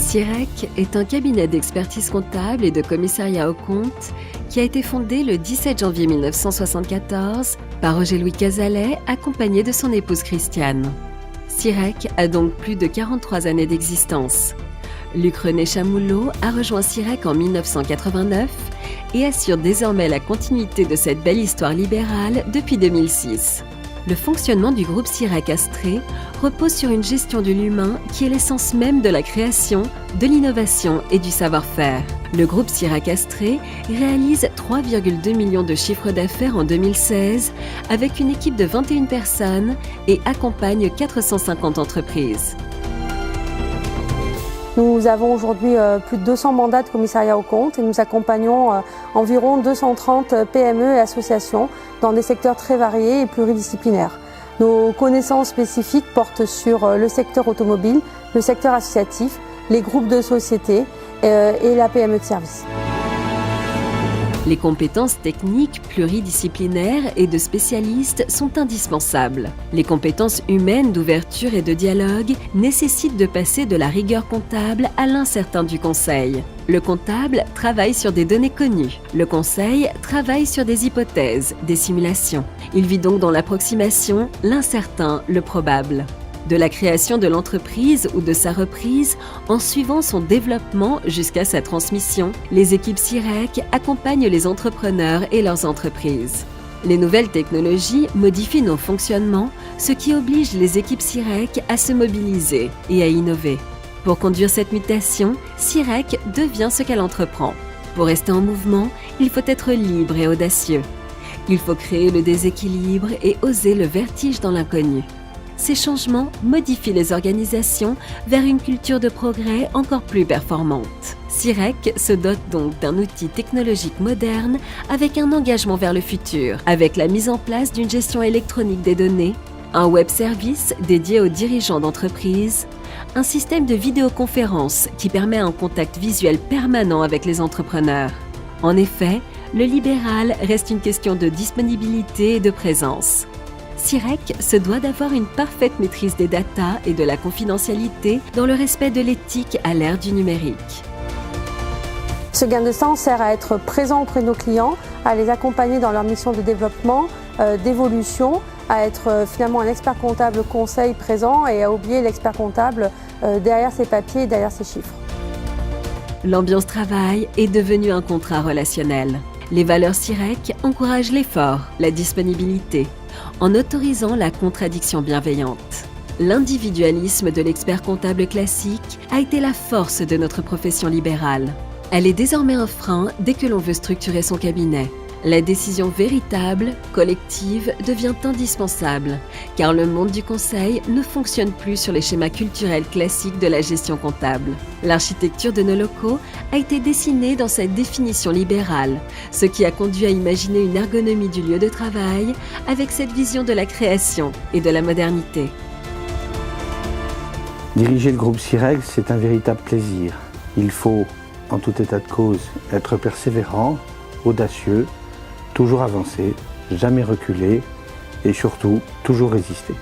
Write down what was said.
CIREC est un cabinet d'expertise comptable et de commissariat aux comptes qui a été fondé le 17 janvier 1974 par Roger-Louis Cazalet, accompagné de son épouse Christiane. CIREC a donc plus de 43 années d'existence. Luc-René Chamoulot a rejoint CIREC en 1989 et assure désormais la continuité de cette belle histoire libérale depuis 2006. Le fonctionnement du groupe CIREC Astrée repose sur une gestion de l'humain qui est l'essence même de la création, de l'innovation et du savoir-faire. Le groupe CIREC Astrée réalise 3,2 millions de chiffres d'affaires en 2016 avec une équipe de 21 personnes et accompagne 450 entreprises. Nous avons aujourd'hui plus de 200 mandats de commissariat aux comptes et nous accompagnons environ 230 PME et associations dans des secteurs très variés et pluridisciplinaires. Nos connaissances spécifiques portent sur le secteur automobile, le secteur associatif, les groupes de sociétés et la PME de service. Les compétences techniques, pluridisciplinaires et de spécialistes sont indispensables. Les compétences humaines d'ouverture et de dialogue nécessitent de passer de la rigueur comptable à l'incertain du conseil. Le comptable travaille sur des données connues. Le conseil travaille sur des hypothèses, des simulations. Il vit donc dans l'approximation, l'incertain, le probable. De la création de l'entreprise ou de sa reprise, en suivant son développement jusqu'à sa transmission, les équipes CIREC accompagnent les entrepreneurs et leurs entreprises. Les nouvelles technologies modifient nos fonctionnements, ce qui oblige les équipes CIREC à se mobiliser et à innover. Pour conduire cette mutation, CIREC devient ce qu'elle entreprend. Pour rester en mouvement, il faut être libre et audacieux. Il faut créer le déséquilibre et oser le vertige dans l'inconnu. Ces changements modifient les organisations vers une culture de progrès encore plus performante. CIREC se dote donc d'un outil technologique moderne avec un engagement vers le futur, avec la mise en place d'une gestion électronique des données, un web service dédié aux dirigeants d'entreprise, un système de vidéoconférence qui permet un contact visuel permanent avec les entrepreneurs. En effet, le libéral reste une question de disponibilité et de présence. CIREC se doit d'avoir une parfaite maîtrise des datas et de la confidentialité dans le respect de l'éthique à l'ère du numérique. Ce gain de temps sert à être présent auprès de nos clients, à les accompagner dans leur mission de développement, d'évolution, à être finalement un expert comptable conseil présent et à oublier l'expert comptable derrière ses papiers et derrière ses chiffres. L'ambiance travail est devenue un contrat relationnel. Les valeurs CIREC encouragent l'effort, la disponibilité, en autorisant la contradiction bienveillante. L'individualisme de l'expert comptable classique a été la force de notre profession libérale. Elle est désormais un frein dès que l'on veut structurer son cabinet. La décision véritable, collective, devient indispensable, car le monde du conseil ne fonctionne plus sur les schémas culturels classiques de la gestion comptable. L'architecture de nos locaux a été dessinée dans cette définition libérale, ce qui a conduit à imaginer une ergonomie du lieu de travail avec cette vision de la création et de la modernité. Diriger le groupe CIREC, c'est un véritable plaisir. Il faut, en tout état de cause, être persévérant, audacieux, toujours avancer, jamais reculer et surtout toujours résister.